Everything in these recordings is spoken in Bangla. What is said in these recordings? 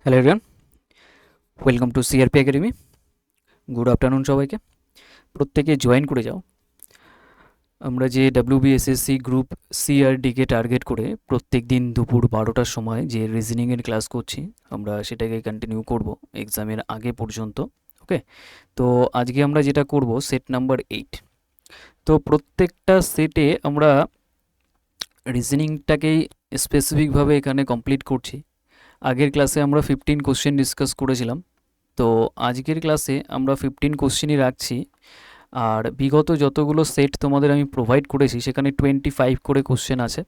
Hello everyone, welcome to CRP academy. Good afternoon সবাইকে। প্রত্যেকে জয়েন করে যাও। আমরা যে ডাব্লিউবিএসএসসি গ্রুপ সিআরডিকে টার্গেট করে প্রত্যেক দিন দুপুর 12টার সময় যে রিজনিংয়ের ক্লাস করছি, আমরা সেটাকে কন্টিনিউ করব এক্সামের আগে পর্যন্ত। ওকে, তো আজকে আমরা যেটা করব সেট নাম্বার 8। তো প্রত্যেকটা সেটে আমরা রিজনিংটাকেই স্পেসিফিকভাবে এখানে কমপ্লিট করছি। আগের ক্লাসে আমরা 15 কোশ্চেন ডিসকাস করেছিলাম, তো আজকের ক্লাসে আমরা 15 কোশ্চেনই রাখছি। আর বিগত যতগুলো সেট তোমাদের আমি প্রোভাইড করেছি সেখানে 25 করে কোশ্চেন আছে,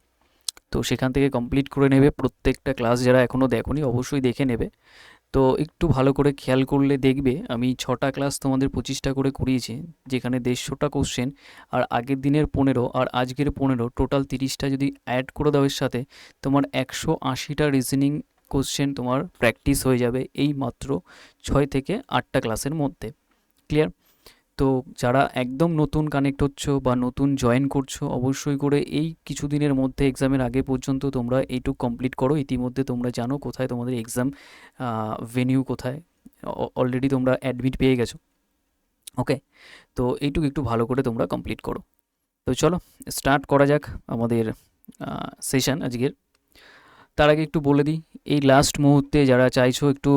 তো সেখান থেকে কমপ্লিট করে নেবে। প্রত্যেকটা ক্লাস যারা এখনও দেখোনি অবশ্যই দেখে নেবে। তো একটু ভালো করে খেয়াল করলে দেখবে আমি 6টা ক্লাস তোমাদের 25টা করে করিয়েছি, যেখানে 150টা কোশ্চেন, আর আগের দিনের 15 আর আজকের 15, টোটাল 30টা যদি অ্যাড করে দাও এর সাথে, তোমার 180টা রিজনিং কোশ্চেন তোমার প্র্যাকটিস হয়ে যাবে এই মাত্র 6 থেকে 8টা ক্লাসের মধ্যে। ক্লিয়ার? তো যারা একদম নতুন কানেক্ট হচ্ছো বা নতুন জয়েন করছো, অবশ্যই করে এই কিছুদিনের মধ্যে এক্সামের আগে পর্যন্ত তোমরা এইটুকু কমপ্লিট করো। ইতিমধ্যে তোমরা জানো কোথায় তোমাদের এক্সাম ভেনিউ কোথায়, অলরেডি তোমরা অ্যাডমিট পেয়ে গেছো। ওকে, তো এইটুকু একটু ভালো করে তোমরা কমপ্লিট করো। তো চলো স্টার্ট করা যাক আমাদের সেশন আজকের। তার আগে একটু বলে দিই, এই লাস্ট মুহূর্তে যারা চাইছো একটু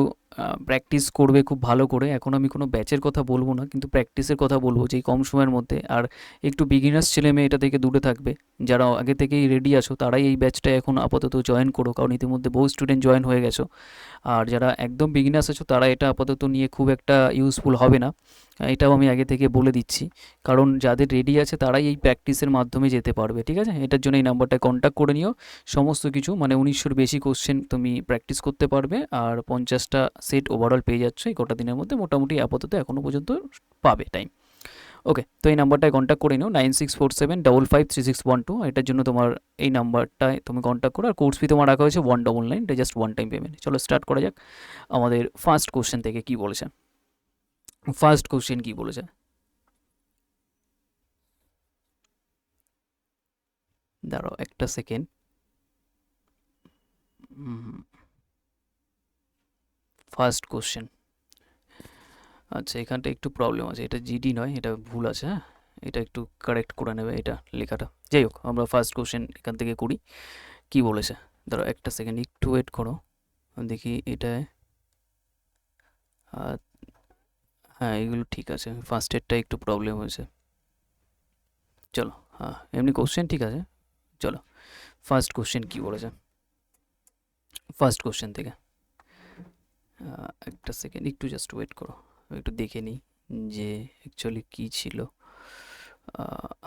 প্র্যাকটিস করবে খুব ভালো করে, এখন আমি কোনো ব্যাচের কথা বলবো না, কিন্তু প্র্যাকটিসের কথা বলবো যে কম সময়ের মধ্যে। আর একটু বিগিনার্স ছেলে মেয়ে এটা থেকে দূরে থাকবে। যারা আগে থেকেই রেডি আছো তারাই এই ব্যাচটা এখন আপাতত জয়েন করো, কারণ ইতিমধ্যে বহু স্টুডেন্ট জয়েন হয়ে গেছো। আর যারা একদম বিগিনার্স আছো তারা এটা আপাতত নিয়ে খুব একটা ইউজফুল হবে না, এটাও আমি আগে থেকে বলে দিচ্ছি। কারণ যাদের রেডি আছে তারাই এই প্র্যাকটিসের মাধ্যমে যেতে পারবে, ঠিক আছে? এটার জন্য এই নাম্বারটায় কন্ট্যাক্ট করে নিও। সমস্ত কিছু মানে 1900-র বেশি কোশ্চেন তুমি প্র্যাকটিস করতে পারবে, আর 50টা সেট ওভারঅল পেয়ে যাচ্ছ এই কটা দিনের মধ্যে, মোটামুটি আপাতত এখনও পর্যন্ত পাবে টাইম। ওকে, তো এই নাম্বারটায় কন্ট্যাক্ট করে নিও 9647553612। এটার জন্য তোমার এই নাম্বারটায় তুমি কন্ট্যাক্ট করো। আর কোর্স ফি তোমার রাখা হয়েছে 199, এটা জাস্ট ওয়ান টাইম পেমেন্ট। চলো স্টার্ট করা যাক আমাদের ফার্স্ট কোশ্চেন থেকে। কি বলেছে ফার্স্ট কোশ্চেন, কি বলেছে? দাঁড়াও একটা সেকেন্ড। ফার্স্ট কোশ্চেন, আচ্ছা এখানটা একটু প্রবলেম আছে, এটা জিডি নয়, এটা ভুল আছে। হ্যাঁ, এটা একটু কারেক্ট করে নেবে এটা লেখাটা। যাই হোক, আমরা ফার্স্ট কোশ্চেন এখান থেকে করি। কি বলেছে? ধরো একটা সেকেন্ড একটু ওয়েট করো, দেখি এটায়। আহ, হ্যাঁ এগুলো ঠিক আছে, ফার্স্ট এডটা একটু প্রবলেম হয়েছে। চলো, হ্যাঁ এমনি কোশ্চেন ঠিক আছে। চলো ফার্স্ট কোশ্চেন কি বলেছে ফার্স্ট কোশ্চেন থেকে। একটা সেকেন্ড একটু জাস্ট ওয়েট করো, আমি একটু দেখে নিই যে অ্যাকচুয়ালি কী ছিল।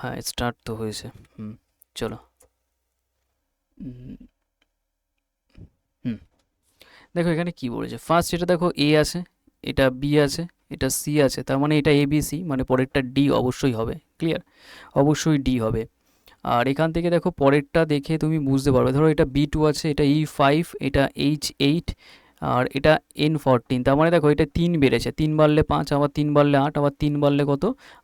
হ্যাঁ স্টার্ট তো হয়েছে। চলো। উম, হুম, দেখো এখানে কি বলেছে। ফার্স্ট এটা দেখো এ আছে, এটা বি আছে, এটা সি আছে, তার মানে এটা এ বি সি, মানে পরেরটা ডি অবশ্যই হবে। ক্লিয়ার? অবশ্যই ডি হবে। আর এখান থেকে দেখো পরেরটা দেখে তুমি বুঝতে পারবে, ধরো এটা বি টু আছে, এটা ই5, এটা এইচ8, আর এটা N14। তার মানে দেখো এটা 3 বেড়েছে, 3 বাড়লে 5, আবার 3 বাড়লে 8, আবার 3 বাড়লে কত,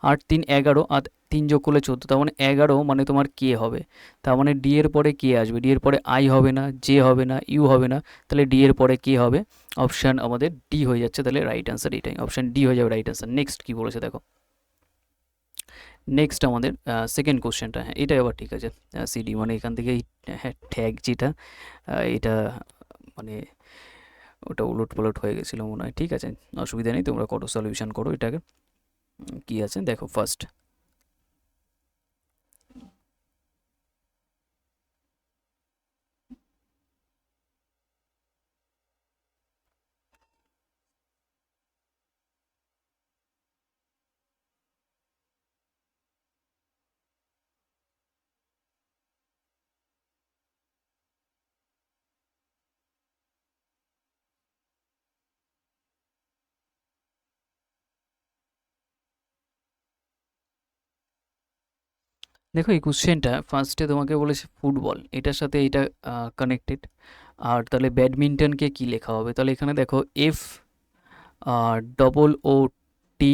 8 3 11, আর 3 যোগ করলে 14, তার মানে 11 মানে তোমার কে হবে। তার মানে ডি এর পরে কে আসবে? ডি এর পরে আই হবে না, জে হবে না, ইউ হবে না, তাহলে ডি এর পরে কে হবে? অপশান আমাদের ডি হয়ে যাচ্ছে, তাহলে রাইট অ্যান্সার এটাই, অপশান ডি হয়ে যাবে রাইট অ্যান্সার। নেক্সট কি বলেছে দেখো। নেক্সট আমাদের সেকেন্ড কোশ্চেনটা, হ্যাঁ এটা আবার ঠিক আছে। সিডি মানে এখান থেকে হ্যাঁ ট্যাগ যেটা, এটা মানে ওটা উলট পালট হয়ে গেছিলো মনে হয়। ঠিক আছে, অসুবিধা নেই, তোমরা করো সলিউশন করো এটাকে। কি আছে দেখো ফার্স্ট। দেখো এই কোশ্চেনটা ফার্স্টে তোমাকে বলেছে ফুটবল, এটার সাথে এটা কানেক্টেড। আর তাহলে ব্যাডমিন্টনকে কি লেখা হবে? তাহলে এখানে দেখো এফ ডবল ও টি,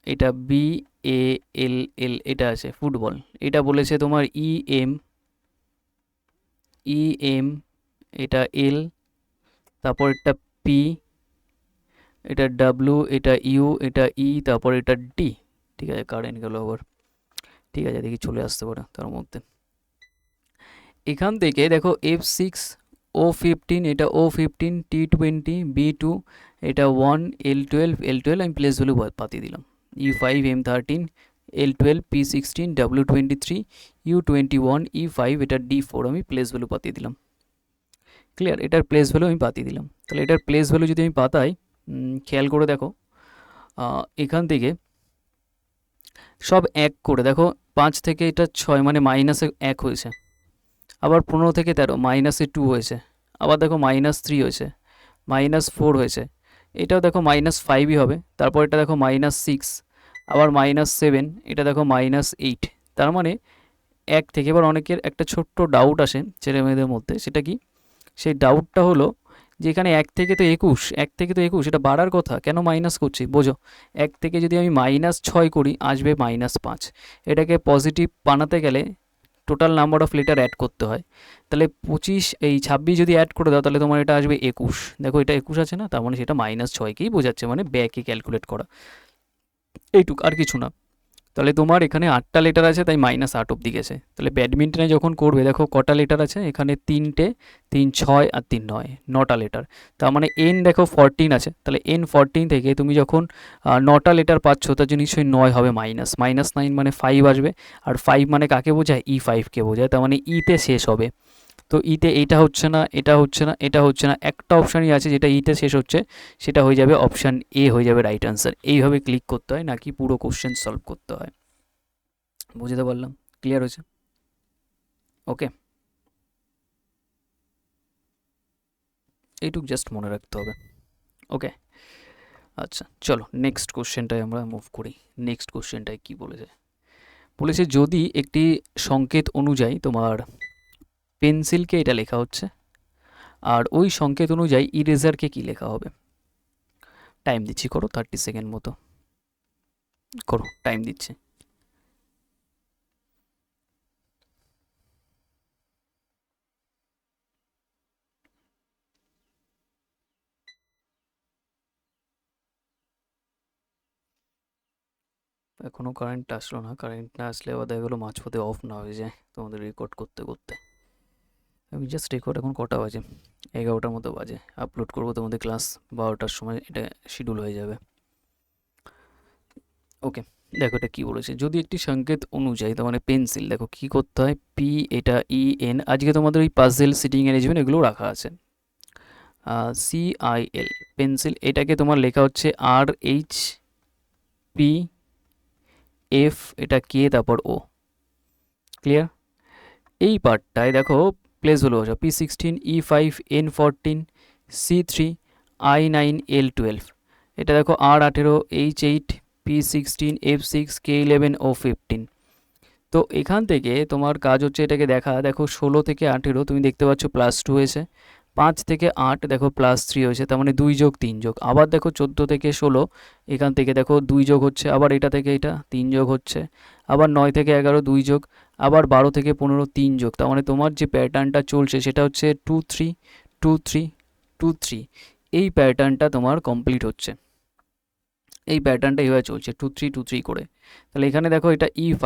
এটা BALL, এটা আছে ফুটবল। এটা বলেছে তোমার EM, এটা এল, তারপর এটা পি, এটা ডাব্লিউ, এটা ইউ, এটা ই, তারপর এটা ডি। ঠিক আছে, কারেন্ট গেল আবার। ঠিক আছে, দেখি চলে আসতে পারে তার মধ্যে। এখান থেকে দেখো F6, O15, এটা O15, T20, B2, এটা 1, L12, L12 আমি প্লেস ভ্যালু পাতিয়ে দিলাম। E5, M13, L12, P16, W23, U21, E5, এটা D4 আমি প্লেস ভ্যালু পাতিয়ে দিলাম। ক্লিয়ার? এটার প্লেস ভ্যালু আমি পাতিয়ে দিলাম। তাহলে এটার প্লেস ভ্যালু যদি আমি পাতাই, খেয়াল করে দেখো, এখান থেকে সব 1 করে দেখো, 5 থেকে এটা 6 মানে মাইনাসে 1 হয়েছে। আবার 15 থেকে 13 মাইনাসে 2 হয়েছে। আবার দেখো -3 হয়েছে, -4 হয়েছে। এটাও দেখো -5ই হবে। তারপর এটা দেখো -6, আবার -7, এটা দেখো -8। তার মানে 1 থেকে। এবার অনেকের একটা ছোট্ট ডাউট আসে ছেলে মেয়েদের মধ্যে, সেটা কি? সেই ডাউটটা হলো যে এখানে 1 থেকে তো 21, 1 থেকে তো 21, এটা বাড়ার কথা, কেন মাইনাস করছি? বোঝো, 1 থেকে যদি আমি -6 করি আসবে -5। এটাকে পজিটিভ বানাতে গেলে total number of letter add করতে হয়। তাহলে 26 যদি অ্যাড করে দাও তাহলে তোমার এটা আসবে 21। দেখো এটা 21 আছে না, তার মানে সেটা -6কেই বোঝাচ্ছে, মানে ব্যাকে ক্যালকুলেট করা, এইটুক, আর কিছু না। তাহলে তোমার এখানে 8টা লেটার আছে, তাই -8 অব্দি গেছে। তাহলে ব্যাডমিন্টনে যখন করবে দেখো কটা লেটার আছে এখানে, 3টে, 3 6 আর 3 9, 9টা লেটার। তার মানে n দেখো 14 আছে। তাহলে n14 থেকে তুমি যখন 9টা লেটার পাচ্ছ, তার জন্য নিশ্চয়ই 9 হবে -9 মানে 5 আসবে। আর 5 মানে কাকে বোঝায়? E5কে বোঝায়। তার মানে ইতে শেষ হবে। তো ইতে এইটা হচ্ছে না, এটা হচ্ছে না, এটা হচ্ছে না, একটা অপশানই আছে যেটা ইতে শেষ হচ্ছে, সেটা হয়ে যাবে অপশান এ, হয়ে যাবে রাইট আনসার। এইভাবে ক্লিক করতে হয়, নাকি পুরো কোশ্চেন সলভ করতে হয়। বুঝতে পারলাম? ক্লিয়ার হয়েছে? ওকে, এইটুক জাস্ট মনে রাখতে হবে। ওকে, আচ্ছা চলো নেক্সট কোশ্চেনটায় আমরা মুভ করি। নেক্সট কোশ্চেনটায় কি বলেছে? বলেছে যদি একটি সংকেত অনুযায়ী তোমার পেন্সিলকে এটা লেখা হচ্ছে, আর ওই সংকেত অনুযায়ী ইরেজারকে কি লেখা হবে? টাইম দিচ্ছি, করো 30 সেকেন্ড মতো, করো, টাইম দিচ্ছি। এখনও কারেন্ট আসলো না। কারেন্ট না আসলে আবার দেখা গেলো মাঝপথে অফ না হয়ে যায় তোমাদের রেকর্ড করতে করতে। আমি জাস্ট রেকর্ড, এখন কটা বাজে? 11টার মতো বাজে। আপলোড করবো তোমাদের ক্লাস 12টার সময়, এটা শিডিউল হয়ে যাবে। ওকে, দেখো এটা কী বলেছে। যদি একটি সংকেত অনুযায়ী, তার মানে পেন্সিল, দেখো কী করতে হয়, পি, এটা EN, আজকে তোমাদের ওই পাজেল, সিটিং অ্যারেঞ্জমেন্ট এগুলো রাখা আছে। CIL, পেন্সিল, এটাকে তোমার লেখা হচ্ছে RHPF, এটা কে, তারপর O। ক্লিয়ার? এই পার্টটায় দেখো প্লেস হলো P16, E5, N14, C3, I9, L12। এটা দেখো R18, H8, P16, F6, K11, O15। তো এখান থেকে তোমার কাজ হচ্ছে এটাকে দেখা। দেখো 16 থেকে 18 তুমি দেখতে পাচ্ছ +2 হয়েছে, 5 থেকে 8 দেখো +3 হয়েছে, তার মানে 2 যোগ 3 যোগ। আবার দেখো 14 থেকে 16 এখান থেকে দেখো 2 যোগ হচ্ছে, আবার এটা থেকে এটা 3 যোগ হচ্ছে, আবার 9 থেকে 11 2 যোগ, আবার 12 থেকে 15 3 যোগ। তার মানে তোমার যে প্যাটার্নটা চলছে সেটা হচ্ছে 2 3 2 3 2 3। এই প্যাটার্নটা তোমার কমপ্লিট হচ্ছে, এই প্যাটার্নটা এইভাবে চলছে 2 3 2 3 করে। তাহলে এখানে দেখো এটা E5,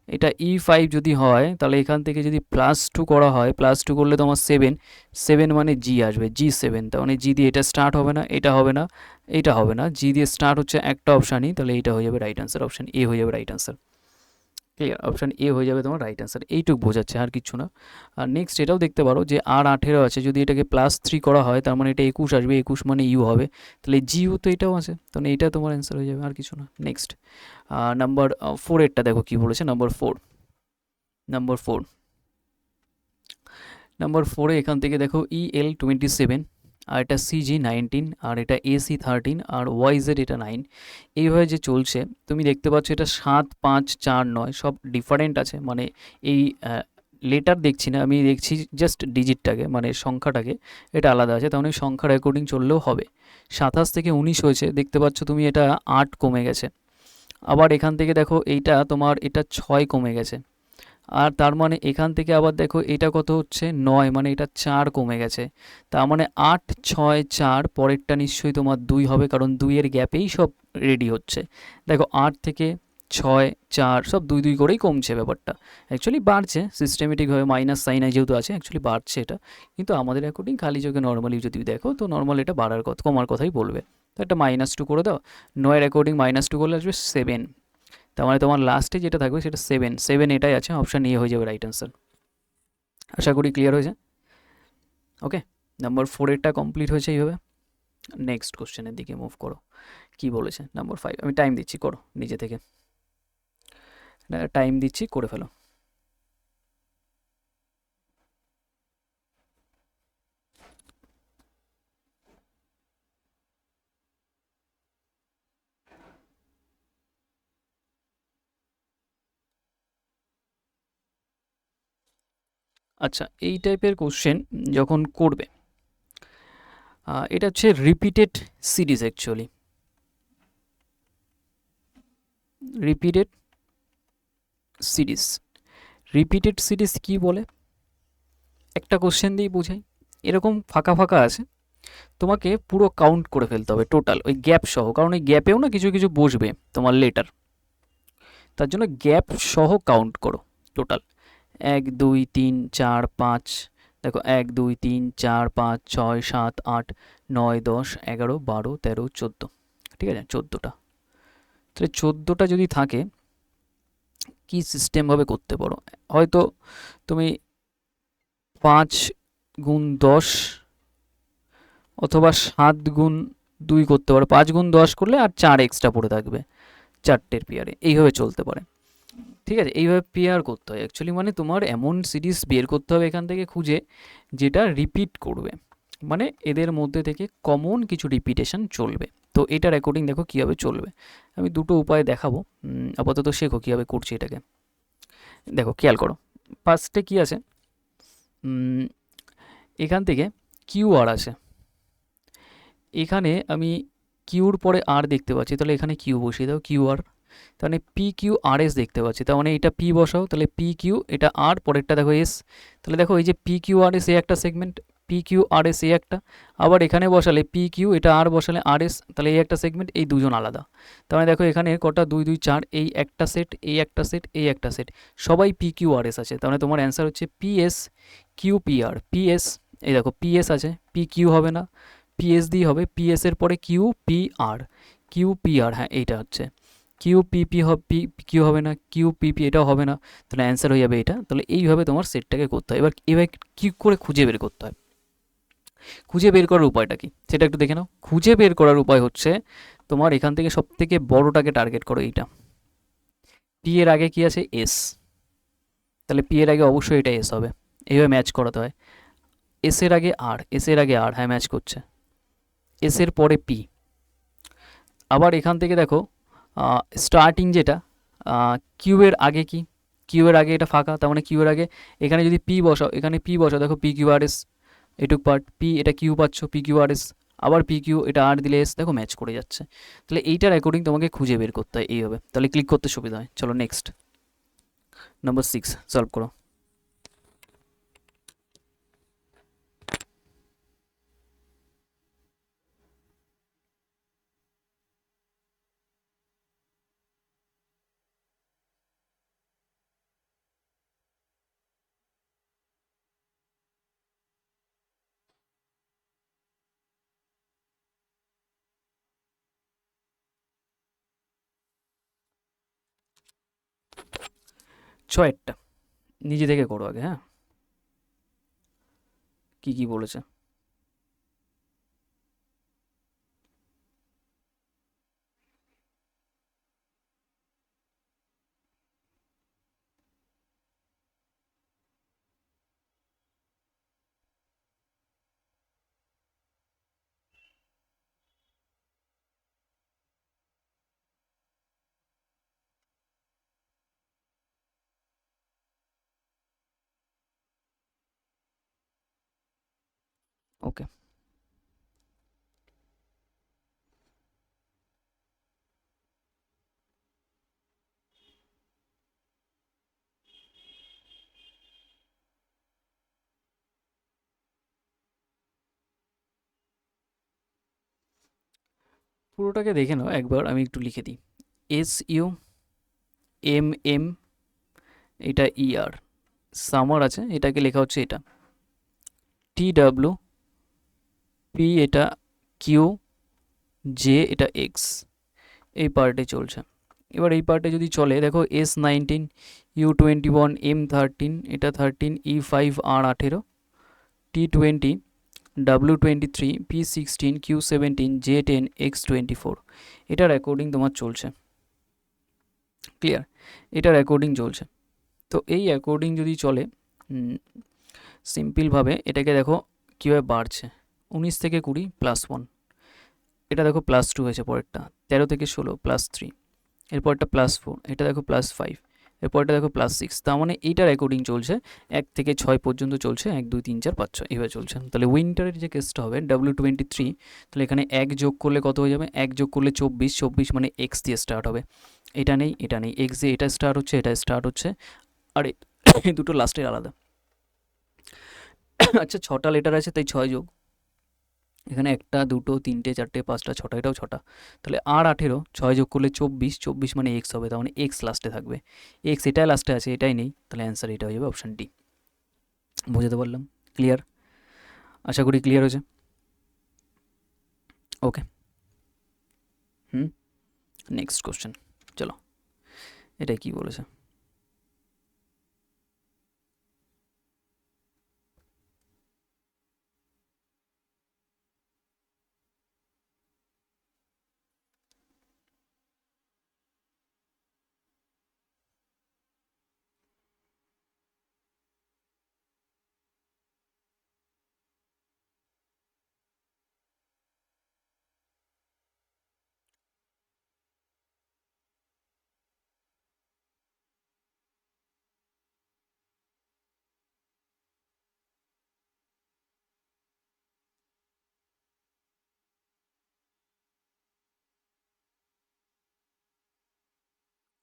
এটা E5 যদি হয় তাহলে এখান থেকে যদি +2 করা হয়, +2 করলে তোমার 7, 7 মানে G আসবে, G7। তার মানে G দিয়ে এটা স্টার্ট হবে না, এটা হবে না, এটা হবে না, G দিয়ে স্টার্ট হচ্ছে একটা অপশানই, তাহলে এইটা হয়ে যাবে রাইট আনসার, অপশান এ হয়ে যাবে right answer. Clear? Option A হয়ে যাবে তোমার রাইট আনসার। এইটুক বোঝাচ্ছে, আর কিছু না। আর নেক্সট এটাও দেখতে পারো যে R18 আছে, যদি এটাকে +3 করা হয় তার মানে এটা 21 আসবে, 21 মানে ইউ হবে, তাহলে জিউ তো এটাও আছে, তাহলে এটা তোমার অ্যান্সার হয়ে যাবে, আর কিছু না। নেক্সট নাম্বার 4 এরটা দেখো কি বলেছে। নাম্বার 4, নাম্বার 4 এখান থেকে দেখো EL27, আর এটা CG19, আর এটা AC13, আর YZ এটা 9। এইভাবে যে চলছে তুমি দেখতে পাচ্ছ, এটা 7 5 4 9 সব ডিফারেন্ট আছে। মানে এই লেটার দেখছি না, আমি দেখছি জাস্ট ডিজিটটাকে, মানে সংখ্যাটাকে, এটা আলাদা আছে। তার মানে সংখ্যার অ্যাকর্ডিং চললেও হবে। 27 থেকে 19 হয়েছে, দেখতে পাচ্ছ তুমি এটা 8 কমে গেছে। আবার এখান থেকে দেখো এইটা তোমার এটা 6 কমে গেছে। আর তার মানে এখান থেকে আবার দেখো এটা কত হচ্ছে 9, মানে এটা 4 কমে গেছে। তার মানে 8 6 4, পরেরটা নিশ্চয়ই তোমার 2 হবে, কারণ 2 এর গ্যাপেই সব রেডি হচ্ছে। দেখো 8 থেকে 6 4 সব 2 2 করেই কমছে, ব্যাপারটা অ্যাকচুয়ালি বাড়ছে সিস্টেমেটিকভাবে, মাইনাস সাইন যেহেতু আছে অ্যাকচুয়ালি বাড়ছে এটা। কিন্তু আমাদের অ্যাকর্ডিং খালি চোখে নর্মালি যদি দেখো তো নর্মাল এটা বাড়ার কথা, কমার কথাই বলবে। তো একটা -2 করে দাও, 9 এর অ্যাকর্ডিং -2 করলে আসবে 7। তার মানে তোমার লাস্টে যেটা থাকবে সেটা 7 7, এটাই আছে, অপশান এ হয়ে যাবে রাইট অ্যান্সার। আশা করি ক্লিয়ার হয়েছে। ওকে, নাম্বার 4 এরটা কমপ্লিট হয়েছে এইভাবে। নেক্সট কোশ্চেনের দিকে মুভ করো, কি বলেছে নাম্বার 5। আমি টাইম দিচ্ছি, করো নিজে থেকে, টাইম দিচ্ছি, করে ফেলো। আচ্ছা, এই টাইপের কোশ্চেন যখন করবে, এটা হচ্ছে repeated series actually. Repeated series, repeated series কি বলে একটা কোশ্চেন দিয়ে বোঝাই। এরকম ফাঁকা ফাঁকা আছে, তোমাকে পুরো কাউন্ট করে ফেলতে হবে টোটাল, ওই গ্যাপ সহ, কারণ ওই গ্যাপেও না কিছু কিছু বসবে তোমার লেটার, তার জন্য গ্যাপ সহ কাউন্ট করো টোটাল। 1 2 3 4 5, দেখো 1 2 3 4 5 6 7 8 9 10 11 12 13 14, ঠিক আছে 14টা। তাহলে 14টা যদি থাকে, কি সিস্টেমভাবে করতে পারো, হয়তো তুমি 5 × 10 অথবা 7 × 2 করতে পারো। 5 × 10 করলে আর 4 এক্সট্রা পড়ে থাকবে চারটের পেয়ারে, এইভাবে চলতে পারে। ঠিক আছে, এইভাবে পেয়ার করতে হয় অ্যাকচুয়ালি, মানে তোমার এমন সিরিজ বের করতে হবে এখান থেকে খুঁজে যেটা রিপিট করবে, মানে এদের মধ্যে থেকে কমন কিছু রিপিটেশন চলবে। তো এটার অ্যাকর্ডিং দেখো কীভাবে চলবে, আমি দুটো উপায় দেখাবো। আপাতত শেখো কীভাবে করছি এটাকে। দেখো খেয়াল করো, ফার্স্টে কি আছে, এখান থেকে কিউ আর আছে, এখানে আমি কিউর পরে আর দেখতে পাচ্ছি, তাহলে এখানে কিউ বসিয়ে দাও, কিউ আর। তাহলে পি কিউ আর এস দেখতে পাচ্ছি, তার মানে এটা পি বসাও, তাহলে পি কিউ, এটা আর, পরেরটা দেখো এস। তাহলে দেখো এই যে পি কিউ আর এস, এ একটা segment, P Q R S এ একটা, আবার এখানে বসালে পি কিউ, এটা আর বসালে আর এস, তাহলে এই একটা সেগমেন্ট, এই দুজন আলাদা। তার মানে দেখো এখানে কটা 2 2 4, এই একটা সেট, এই একটা সেট, এই একটা সেট, সবাই পি কিউ আর এস আছে। তার মানে তোমার অ্যান্সার হচ্ছে P S Q P R, P S. এই দেখো পি এস আছে, পি কিউ হবে না, পিএস দিয়ে হবে, পিএস এর পরে Q P R, Q P R, হ্যাঁ এইটা হচ্ছে কিউ পিপি হবে, পি কিউ হবে না, কিউ পিপি এটাও হবে না, তাহলে অ্যান্সার হয়ে যাবে এটা। তাহলে এইভাবে তোমার সেটটাকে করতে হয়। এবার এবার কী করে খুঁজে বের করতে হয়, খুঁজে বের করার উপায়টা কি সেটা একটু দেখে নাও। খুঁজে বের করার উপায় হচ্ছে, তোমার এখান থেকে সব থেকে বড়টাকে টার্গেট করো, এইটা পি এর আগে কি আছে এস, তাহলে পি এর আগে অবশ্যই এটা এস হবে, এইভাবে ম্যাচ করাতে হয়। এস এর আগে আর, এস এর আগে আর, হ্যাঁ ম্যাচ করছে, এস এর পরে পি। আবার এখান থেকে দেখো স্টার্টিং যেটা, কিউবের আগে কি, কিউবের আগে এটা ফাঁকা, তার মানে কিউবের আগে এখানে যদি পি বসাও, এখানে পি বসাও, দেখো পি কিউ আর এস, এটুক পার্ট পি, এটা কিউ পাচ্ছ, পি কিউ আর এস, আবার পি কিউ, এটা আর দিলে এস, দেখো ম্যাচ করে যাচ্ছে। তাহলে এইটার অ্যাকর্ডিং তোমাকে খুঁজে বের করতে হয় এইভাবে, তাহলে ক্লিক করতে সুবিধা হয়। চলো নেক্সট, নাম্বার 6 সলভ করো। ছয়েরটা নিজে থেকে করো আগে, হ্যাঁ কি কি বলেছে। পুরোটাকে দেখে নাও একবার, আমি একটু লিখে দিই। SUMM, এটা ER, সামার আছে, এটাকে লেখা হচ্ছে এটা TWP, এটা QJ, এটা X, এই পার্টে চলছে। এবার এই পার্টে যদি চলে, দেখো S19, U21, M13, এটা 13, E5, R18, T20, W23, P16, Q17, J10, X24, এটার অ্যাকর্ডিং তোমার চলছে। ক্লিয়ার? এটার অ্যাকর্ডিং চলছে। তো এই অ্যাকর্ডিং যদি চলে, সিম্পলভাবে এটাকে দেখো কীভাবে বাড়ছে। 19 থেকে 20 +1, এটা দেখো +2 হয়েছে, পরেরটা 13 থেকে 16 +3, এরপরটা +4, এটা দেখো +5, এরপরটা দেখো +6। তার মানে এইটার অ্যাকর্ডিং চলছে, 1 থেকে 6 পর্যন্ত চলছে, 1 2 3 4 5 6 এইভাবে চলছে। তাহলে উইন্টারের যে কেসটা হবে W23, তাহলে এখানে 1 যোগ করলে কত হয়ে যাবে? 1 যোগ করলে 24, 24 মানে X দিয়ে স্টার্ট হবে। এটা নেই, এটা নেই, X দিয়ে এটা স্টার্ট হচ্ছে, এটা স্টার্ট হচ্ছে, আর এই দুটো লাস্টের আলাদা। আচ্ছা, 6টা লেটার আছে, তাই 6 যোগ, এখানে 1টা 2টো 3টে 4টে 5টা 6টা, এটাও 6টা, তাহলে R18, 6 যোগ করলে 24, 24 মানে X হবে, তার মানে X লাস্টে থাকবে। X এটাই লাস্টে আছে, এটাই নেই, তাহলে অ্যান্সার এটা হয়ে যাবে অপশান ডি। বুঝতে পারলাম? ক্লিয়ার? আশা করি ক্লিয়ার হয়েছে। ওকে, নেক্সট কোশ্চেন, চলো, এটা কি বলেছে।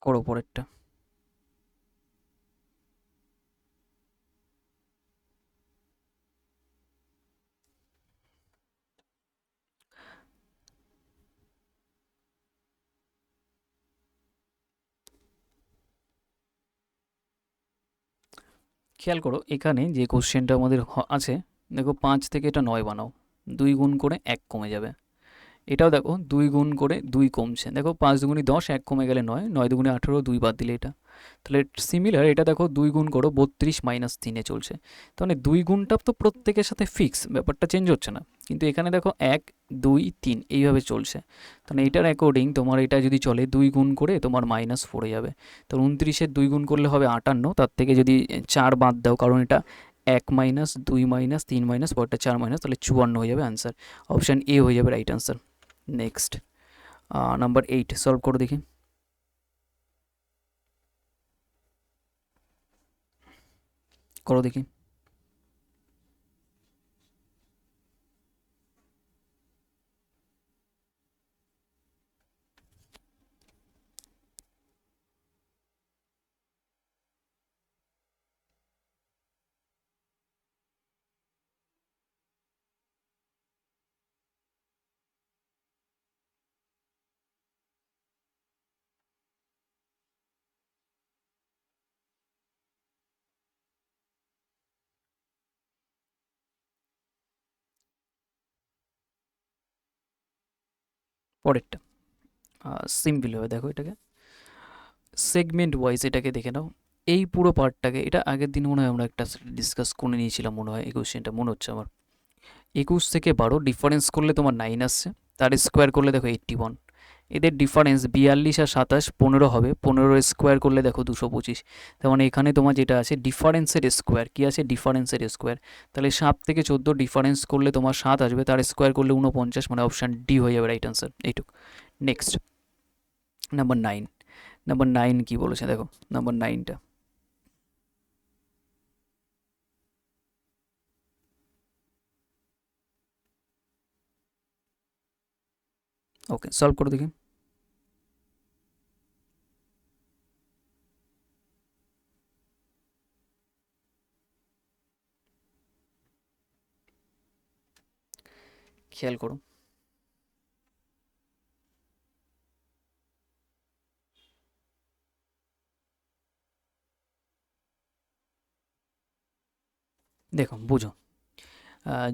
করো পরেরটা। খেয়াল করো এখানে যে কোশ্চেনটা আমাদের আছে, দেখো 5 থেকে এটা 9 বানাও, 2 গুণ করে 1 কমে যাবে। এটাও দেখো 2 গুণ করে 2 কমছে, দেখো 5 দুগুণে 10, 1 কমে গেলে 9, 9 দুগুণে 18, 2 বাদ দিলে এটা। তাহলে সিমিলার, এটা দেখো 2 গুণ করো 32 - 3-এ চলছে, তাহলে 2 গুণটা তো প্রত্যেকের সাথে ফিক্স, ব্যাপারটা চেঞ্জ হচ্ছে না, কিন্তু এখানে দেখো 1 2 3 এইভাবে চলছে। তাহলে এটার অ্যাকর্ডিং তোমার এটা যদি চলে 2 গুণ করে তোমার -4 হয়ে যাবে। তো 29-এর 2 গুণ করলে হবে 58, তার থেকে যদি 4 বাদ দাও, কারণ এটা 1 মাইনাস 2 মাইনাস 3 মাইনাস পরটা 4 মাইনাস, তাহলে 54 হয়ে যাবে অ্যান্সার। অপশান এ হয়ে যাবে right answer. Next, number 8 solve করো দেখি। করো দেখি। পরেরটা সিম্পল হবে, দেখো এটাকে সেগমেন্ট ওয়াইজ এটাকে দেখে নাও। এই পুরো পার্টটাকে, এটা আগের দিন মনে হয় আমরা একটা ডিসকাস করে নিয়েছিলাম মনে হয়, এই কোশ্চেনটা মনে হচ্ছে আমার। 21 থেকে 12 ডিফারেন্স করলে তোমার 9 আসছে, তার স্কোয়ার করলে দেখো 81, এদের ডিফারেন্স 42 আর 27 15 হবে, 15 স্কোয়ার করলে দেখো 225। তার মানে এখানে তোমার যেটা আছে ডিফারেন্সের স্কোয়ার, কি আছে ডিফারেন্সের স্কোয়ার, তাহলে 7 থেকে 14 ডিফারেন্স করলে তোমার 7 আসবে, তার স্কোয়ার করলে 49, মানে অপশান ডি হয়ে যাবে রাইট আনসার, এইটুকু। নেক্সট, নাম্বার 9, নাম্বার 9 কি বলেছে দেখো, নাম্বার 9টা ওকে সলভ করে দেখি। খেয়াল করো, দেখো বুঝো,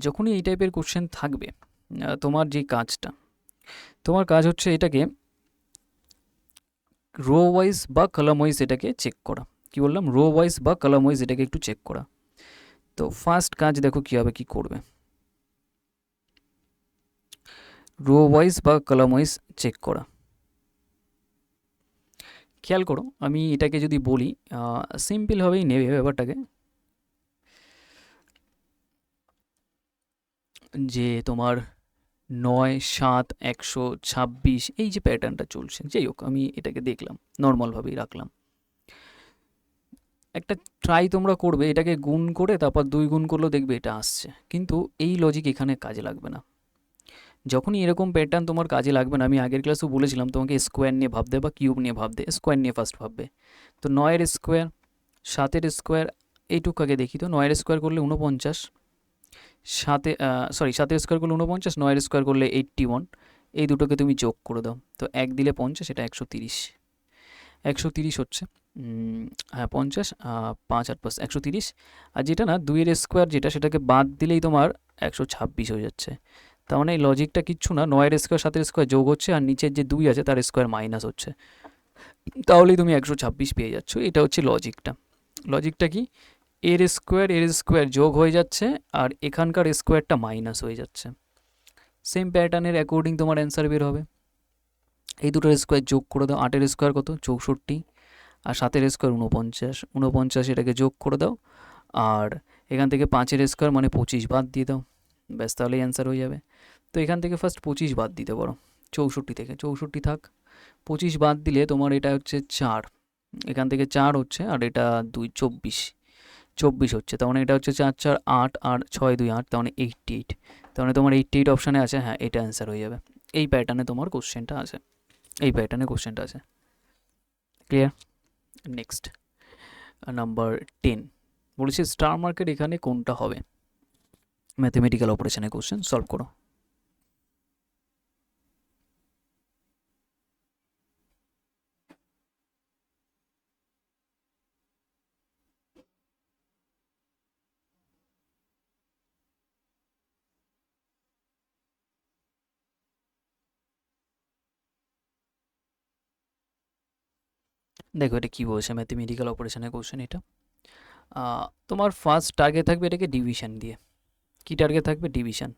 যখনই এই টাইপের কোশ্চেন থাকবে, তোমার যে কাজটা, তোমার কাজ হচ্ছে এটাকে রো ওয়াইজ বা কলাম ওয়াইজ এটাকে চেক করা। কি বললাম? রো ওয়াইজ বা কলাম ওয়াইজ এটাকে একটু চেক করা। তো ফার্স্ট কাজ দেখো কীভাবে কী করবে, রো ওয়াইজ বা কলাম ওয়াইজ চেক করা। খেয়াল করো, আমি এটাকে যদি বলি, সিম্পলভাবেই নেবে ব্যাপারটাকে, যে তোমার 9, 7, 126 এই যে প্যাটার্নটা চলছে, যাই হোক আমি এটাকে দেখলাম, নর্মালভাবেই রাখলাম। একটা ট্রাই তোমরা করবে, এটাকে গুণ করে তারপর 2 গুণ করলেও দেখবে এটা আসছে, কিন্তু এই লজিক এখানে কাজে লাগবে না। যখনই এরকম প্যাটার্ন তোমার কাজে লাগবে না, আমি আগের ক্লাসেও বলেছিলাম তোমাকে স্কোয়ার নিয়ে ভাবতে বা কিউব নিয়ে ভাবতে, স্কোয়ার নিয়ে ফার্স্ট ভাববে। তো 9 এর স্কোয়ার, 7 এর স্কোয়ার, এইটুকু আগে দেখি তো, 9 এর স্কোয়ার করলে 49, 7-এর স্কোয়ার করলে 49, 9-এর স্কোয়ার করলে 81, এই দুটোকে তুমি যোগ করে দাও, তো 1 দিলে 50, এটা 130, 130 হচ্ছে। হ্যাঁ 50, 5 8 130, আর যেটা না 2-এর স্কোয়ার যেটা, সেটাকে বাদ দিলেই তোমার 126 হয়ে যাচ্ছে। তার মানে এই লজিকটা কিচ্ছু না, 9-এর স্কোয়ার 7-এর স্কোয়ার যোগ হচ্ছে আর নিচের যে 2 আছে তার স্কোয়ার মাইনাস হচ্ছে, তাহলেই তুমি 126 পেয়ে যাচ্ছ। এটা হচ্ছে লজিকটা। লজিকটা কি? এর স্কোয়ার যোগ হয়ে যাচ্ছে আর এখানকার স্কোয়ারটা মাইনাস হয়ে যাচ্ছে। সেম প্যাটার্নের অ্যাকর্ডিং তোমার অ্যান্সার বের হবে। এই দুটোর স্কোয়ার যোগ করে দাও, 8-এর স্কোয়ার কত? 64, আর 7-এর স্কোয়ার 49, 49 এটাকে যোগ করে দাও, আর এখান থেকে 5-এর স্কোয়ার মানে 25 বাদ দিয়ে দাও, ব্যাস তাহলেই অ্যান্সার হয়ে যাবে। তো এখান থেকে ফার্স্ট 25 বাদ দিতে পারো, 64 থেকে 64 থাক, 25 বাদ দিলে তোমার এটা হচ্ছে 4, এখান থেকে 4 হচ্ছে, আর এটা 2, 24, 24 হচ্ছে, তার মানে এটা হচ্ছে 4 4 8, আর 6 2 8, তার মানে 88, তার মানে তোমার 88 অপশানে আছে, হ্যাঁ এটা অ্যান্সার হয়ে যাবে। এই প্যাটার্নে তোমার কোশ্চেনটা আছে, এই প্যাটার্নে কোশ্চেনটা আছে। ক্লিয়ার? নেক্সট, নাম্বার 10 বলেছি স্টার মার্কেট, এখানে কোনটা হবে? ম্যাথমেটিক্যাল অপারেশনের কোশ্চেন, সলভ করো। দেখো এটা কী বলছে, ম্যাথমেটিক্যাল অপারেশনের কোশ্চেন এটা। তোমার ফার্স্ট টার্গেট থাকবে এটাকে ডিভিশন দিয়ে। কী টার্গেট থাকবে? ডিভিশন।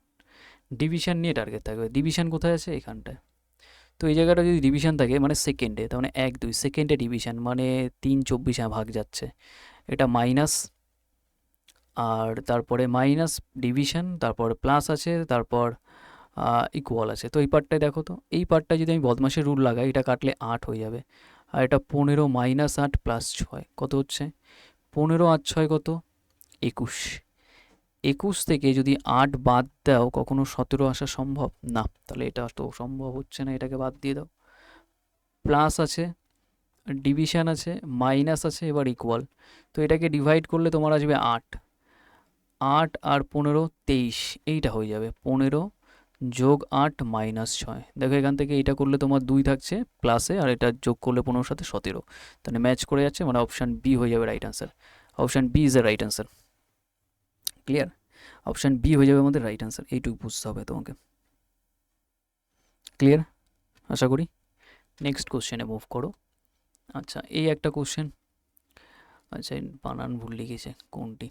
ডিভিশন নিয়ে টার্গেট থাকবে। ডিভিশন কোথায় আছে? এখানটায়। তো এই জায়গাটা যদি ডিভিশন থাকে মানে সেকেন্ডে, তার মানে 1 2 সেকেন্ডে ডিভিশন মানে 3 24 ভাগ যাচ্ছে, এটা মাইনাস, আর তারপরে মাইনাস ডিভিশন, তারপর প্লাস আছে, তারপর ইকুয়াল আছে। তো এই পার্টটায় দেখো তো, এই পার্টটায় যদি আমি বদমাশের রুল লাগাই, এটা কাটলে 8 হয়ে যাবে, আর এটা 15 -8 +6 কত হচ্ছে? 15 আর 6 কত? 21। 21 থেকে যদি 8 বাদ দাও, কখনো 17 আসা সম্ভব না, তাহলে এটা তো সম্ভব হচ্ছে না, এটাকে বাদ দিয়ে দাও। প্লাস আছে, ডিভিশন আছে, মাইনাস আছে, এবার ইকুয়াল। তো এটাকে ডিভাইড করলে তোমার আসবে 8, 8 আর 15 23, এইটা হয়ে যাবে 15 যোগ 8 -6। দেখো এখান থেকে এইটা করলে তোমার 2 থাকছে প্লাসে, আর এটা যোগ করলে 15 সাথে 17, তাহলে ম্যাচ করে যাচ্ছে, মানে অপশান বি হয়ে যাবে right answer. Option B is the right answer. Clear? Option B হয়ে যাবে আমাদের রাইট আনসার, এইটুকু বুঝতে হবে তোমাকে। ক্লিয়ার আশা করি। নেক্সট কোশ্চেনে মুভ করো। আচ্ছা এই একটা কোশ্চেন, আচ্ছা বানান ভুল লিখেছে কোনটি,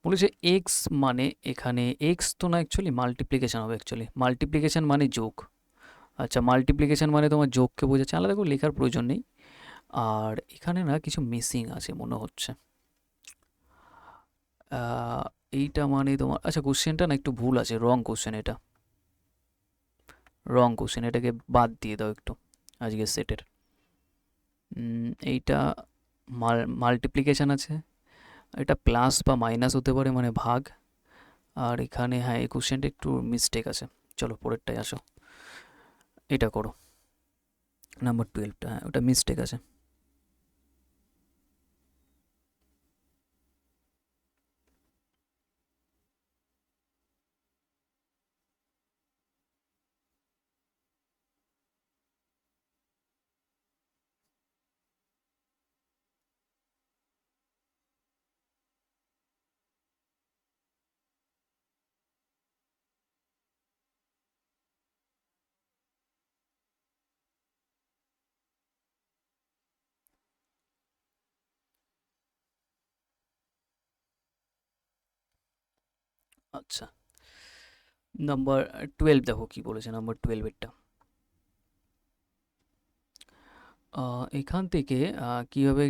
বলেছে এক্স মানে, এখানে এক্স তো না, অ্যাকচুয়ালি মাল্টিপ্লিকেশান হবে, অ্যাকচুয়ালি মাল্টিপ্লিকেশান মানে যোগ। আচ্ছা মাল্টিপ্লিকেশান মানে তোমার যোগকে বোঝাচ্ছে, আলাদা করে লেখার প্রয়োজন নেই। আর এখানে না কিছু মিসিং আছে মনে হচ্ছে, এইটা মানে তোমার, আচ্ছা কোশ্চেনটা না একটু ভুল আছে, রং কোশ্চেন এটা, রং কোশ্চেন, এটাকে বাদ দিয়ে দাও একটু আজকের সেটের। এইটা মাল্টিপ্লিকেশান আছে, এটা প্লাস বা মাইনাস হতে পারে মানে ভাগ, আর এখানে হ্যাঁ এই কোশ্চেনটা একটু মিস্টেক আছে। চলো পরেরটায় আসো, এটা করো, নাম্বার 12টা, হ্যাঁ ওটা মিস্টেক আছে। আচ্ছা, নাম্বার 12 দেখো কি বলেছে, নাম্বার 12 এরটা। এখান থেকে কিভাবে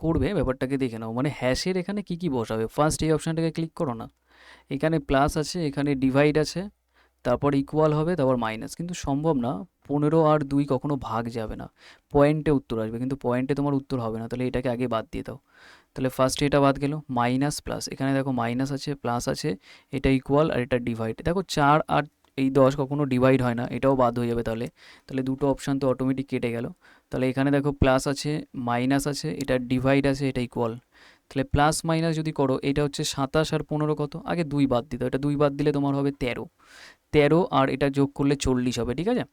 করবে ব্যাপারটাকে দেখে নাও। মানে হ্যাশের এখানে কি কি বসাবে, ফার্স্ট এই অপশানটাকে ক্লিক করো না। এখানে প্লাস আছে, এখানে ডিভাইড আছে, তারপর ইকুয়াল হবে, তারপর মাইনাস। কিন্তু সম্ভব না, 15 আর 2 কখনো ভাগ যাবে না, পয়েন্টে উত্তর আসবে, কিন্তু পয়েন্টে তোমার উত্তর হবে না, তাহলে এটাকে আগে বাদ দিয়ে দাও। তাহলে ফার্স্টে এটা বাদ গেল, মাইনাস প্লাস, এখানে দেখো মাইনাস আছে প্লাস আছে, এটা ইকুয়াল আর এটা ডিভাইড। দেখো 4 আর 10 কখনো ডিভাইড হয় না, এটাও বাদ হয়ে যাবে তাহলে। তাহলে দুটো অপশান তো অটোমেটিক কেটে গেল। তাহলে এখানে দেখো প্লাস আছে, মাইনাস আছে, এটা ডিভাইড আছে, এটা ইকুয়াল। তাহলে প্লাস মাইনাস যদি করো, এটা হচ্ছে 27 আর 15 কত, আগে 2 বাদ দিতে, এটা 2 বাদ দিলে তোমার হবে 13। 13 আর এটা যোগ করলে 40 হবে, ঠিক আছে।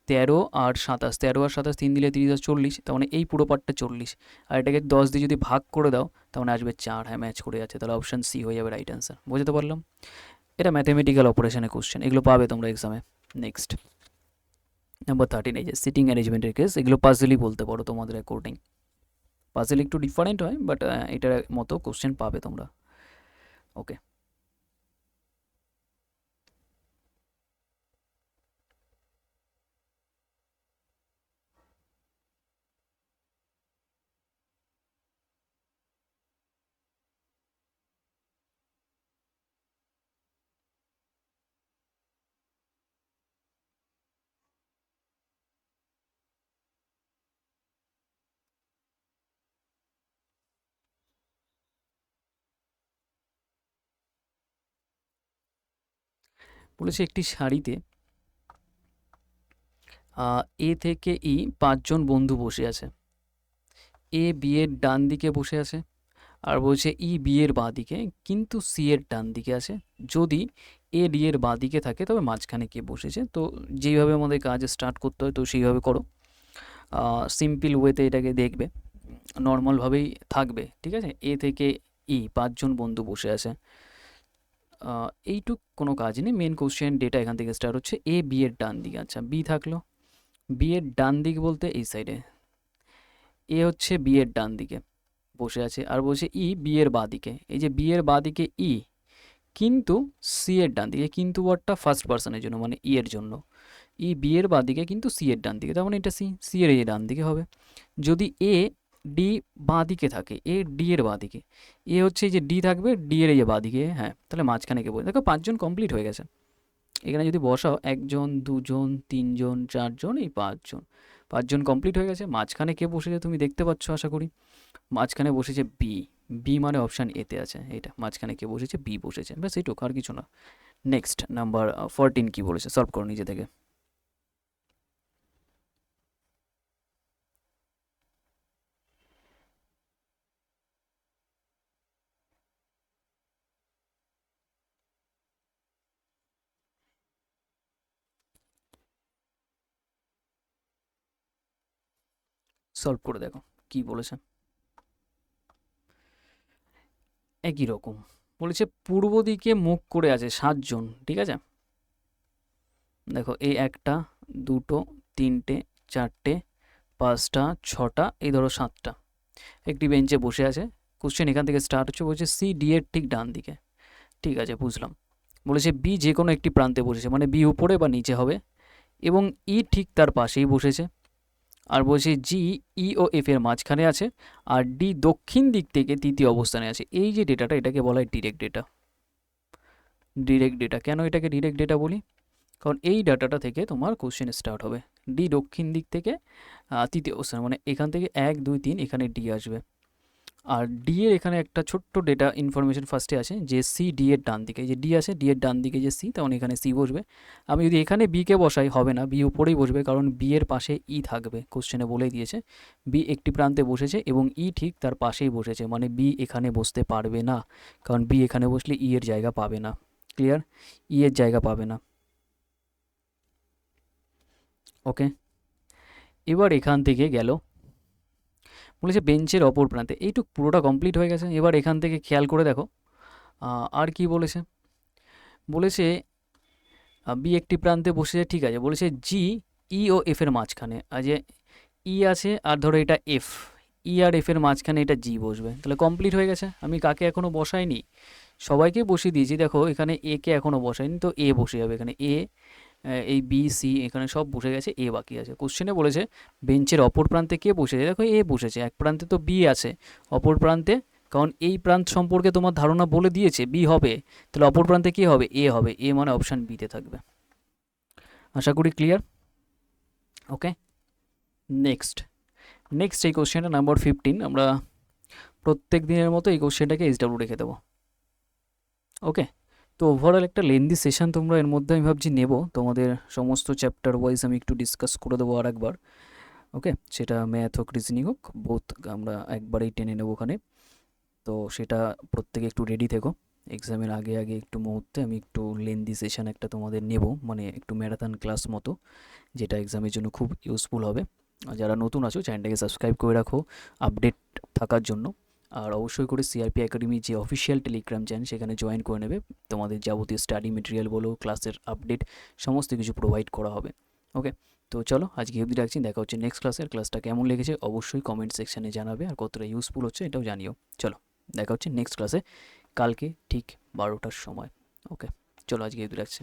13 আর 27, 3 দিলে 30 আর 40, তার মানে এই পুরো পার্টটা 40। আর এটাকে 10 দিয়ে যদি ভাগ করে দাও, তার মানে আসবে 4। হ্যাঁ, ম্যাচ করে যাচ্ছে, তাহলে অপশান সি হয়ে যাবে রাইট অ্যান্সার। বুঝতে পারলাম? এটা ম্যাথমেটিক্যাল অপারেশনের কোশ্চেন, এগুলো পাবে তোমরা এক্সামে। নেক্সট নাম্বার 13, এই যে সিটিং অ্যারেঞ্জমেন্টের কেস, এগুলো পাজেলই বলতে পারো তোমাদের অ্যাকর্ডিং। পাজেল একটু ডিফারেন্ট হয়, বাট এটার মতো কোশ্চেন পাবে তোমরা। ওকে, বলেছে একটি শাড়িতে এ থেকে ই 5 জন বন্ধু বসে আছে। এ বি এর ডান দিকে বসে আছে, আর বলছে ই বি এর বাঁ দিকে, কিন্তু সি এর ডান দিকে আছে। যদি এ ডি এর বাঁ দিকে থাকে, তবে মাঝখানে কে বসেছে। তো যেইভাবে আমাদের কাজ স্টার্ট করতে হয়, তো সেইভাবে করো। সিম্পল ওয়েতে এটাকে দেখবে, নর্মালভাবেই থাকবে, ঠিক আছে। এ থেকে ই 5 জন বন্ধু বসে আছে, এইটুক কোনো কাজ নেই। মেন কোশ্চেন ডেটা এখান থেকে স্টার্ট হচ্ছে, এ বি এর ডান দিকে। আচ্ছা, বি থাকলো, বি এর ডান দিক বলতে এই সাইডে, এ হচ্ছে বি এর ডান দিকে বসে আছে, আর বলছে ই বি এর বাঁ দিকে। এই যে বি এর বাঁ দিকে ই, কিন্তু সি এর ডান দিকে, কিন্তু ওয়ার্ডটা ফার্স্ট পার্সনের জন্য, মানে ই এর জন্য। ই বি এর বাঁ দিকে, কিন্তু সি এর ডান দিকে, তার মানে এটা সি, সি এর এই ডান দিকে হবে। যদি এ ডি বাঁ দিকে থাকে, এ ডি এর বাঁ দিকে, এ হচ্ছে এই যে ডি থাকবে, ডি এর এই যে বাঁ দিকে, হ্যাঁ, তাহলে মাঝখানে কে বলছে। দেখো 5 জন কমপ্লিট হয়ে গেছে। এখানে যদি বসাও 1 জন 2 জন 3 জন 4 জন, এই 5 জন, 5 জন কমপ্লিট হয়ে গেছে। মাঝখানে কে বসেছে তুমি দেখতে পাচ্ছ আশা করি, মাঝখানে বসেছে বি। বি মানে অপশান এতে আছে, এইটা মাঝখানে কে বসেছে, বি বসেছে, ব্যাস এইটুকু, আর কিছু না। নেক্সট নাম্বার 14 কি বলেছে, সলভ করো নিজে থেকে। সলভ করে দেখো কি বলেছে। একই রকম বলেছে, পূর্ব দিকে মুখ করে আছে 7 জন, ঠিক আছে। দেখো এই একটা, দুটো, তিনটে, চারটে, পাঁচটা, ছটা, এই ধরো 7টা একটি বেঞ্চে বসে আছে। কোশ্চেন এখান থেকে স্টার্ট হচ্ছে, বলছে সি ডি এর ঠিক ডান দিকে। ঠিক আছে, বুঝলাম। বলেছে বি যে কোনো একটি প্রান্তে বসেছে, মানে বি উপরে বা নিচে হবে, এবং ই ঠিক তার পাশেই বসেছে। আর বলছে জি ই ও এফ এর মাঝখানে আছে, আর ডি দক্ষিণ দিক থেকে তৃতীয় অবস্থানে আছে। এই যে ডেটাটা, এটাকে বলা হয় ডিরেক্ট ডেটা। ডিরেক্ট ডেটা, কেন এটাকে ডিরেক্ট ডেটা বলি, কারণ এই ডাটাটা থেকে তোমার কোশ্চেন স্টার্ট হবে। ডি দক্ষিণ দিক থেকে তৃতীয় অবস্থান, মানে এখান থেকে 1 2 3, এখানে ডি আসবে। আর ডি এর এখানে একটা ছোট্ট ডেটা ইনফরমেশন ফার্স্টে আছে, যে সি ডি এর ডান দিকে, যে ডি আছে, ডি এর ডান দিকে যে সি, তখন এখানে সি বসবে। আমি যদি এখানে বিকে বসাই হবে না, বি উপরেই বসবে, কারণ বি এর পাশে ই থাকবে, কোশ্চেনে বলেই দিয়েছে। বি একটি প্রান্তে বসেছে এবং ই ঠিক তার পাশেই বসেছে, মানে বি এখানে বসতে পারবে না, কারণ বি এখানে বসলে ই এর জায়গা পাবে না। ক্লিয়ার? ই এর জায়গা পাবে না। ওকে, এবার এখান থেকে গেল, বলেছে বেঞ্চের অপর প্রান্তে, এইটুক পুরোটা কমপ্লিট হয়ে গেছে। এবার এখান থেকে খেয়াল করে দেখো আর কি বলেছে। বলেছে বি একটি প্রান্তে বসেছে, ঠিক আছে। বলেছে জি ই ও এফ এর মাঝখানে, আর যে ই আছে, আর ধরো এটা এফ, ই আর এফ এর মাঝখানে এটা জি বসবে, তাহলে কমপ্লিট হয়ে গেছে। আমি কাকে এখনও বসাইনি, সবাইকে বসিয়ে দিয়েছি, দেখো এখানে এ কে এখনও বসায়নি, তো এ বসে যাবে এখানে এ, এই বি সি এখানে সব বসে গেছে, এ বাকি আছে। কোশ্চেনে বলেছে বেঞ্চের অপর প্রান্তে কে বসেছে, দেখো এ বসেছে, এক প্রান্তে তো বি আছে, অপর প্রান্তে, কারণ এই প্রান্ত সম্পর্কে তোমার ধারণা বলে দিয়েছে বি হবে, তাহলে অপর প্রান্তে কে হবে, এ হবে, এ মানে অপশান বিতে থাকবে। আশা করি ক্লিয়ার। ওকে, নেক্সট নেক্সট এই কোশ্চেনটা নাম্বার 15, আমরা প্রত্যেক দিনের মতো এই কোশ্চেনটাকে এইচডাব্লিউ রেখে দেবো। ওকে, তো ওভারঅল একটা লেন্দি সেশন তোমরা এর মধ্যে আমি ভাবছি নেব, তোমাদের সমস্ত চ্যাপ্টার ওয়াইজ আমি একটু ডিসকাস করে দেবো আর একবার। ওকে, সেটা ম্যাথ হোক রিজনিং হোক বোথ আমরা একবারেই টেনে নেবো ওখানে। তো সেটা প্রত্যেকে একটু রেডি থেকো, এক্সামের আগে আগে একটু মুহূর্তে আমি একটু লেন্দি সেশন একটা তোমাদের নেব, মানে একটু ম্যারাথন ক্লাস মতো, যেটা এক্সামের জন্য খুব ইউজফুল হবে। আর যারা নতুন আছো চ্যানেলটাকে সাবস্ক্রাইব করে রাখো আপডেট থাকার জন্য। আর অবশ্যই করে সিআরপি একাডেমি যে অফিসিয়াল টেলিগ্রাম চ্যানেল সেখানে জয়েন করে নেবে, তোমাদের যাবতীয় স্টাডি মেটেরিয়াল বলো, ক্লাসের আপডেট সমস্ত কিছু প্রোভাইড করা হবে। ওকে, তো চলো আজকে অবধি রাখছি, দেখা হচ্ছে নেক্সট ক্লাসের। ক্লাসটা কেমন লেগেছে অবশ্যই কমেন্ট সেকশানে জানাবে, আর কতটা ইউজফুল হচ্ছে এটাও জানিও। চলো দেখা হচ্ছে নেক্সট ক্লাসে কালকে ঠিক 12টার সময়। ওকে, চলো আজকে অবধি রাখছি।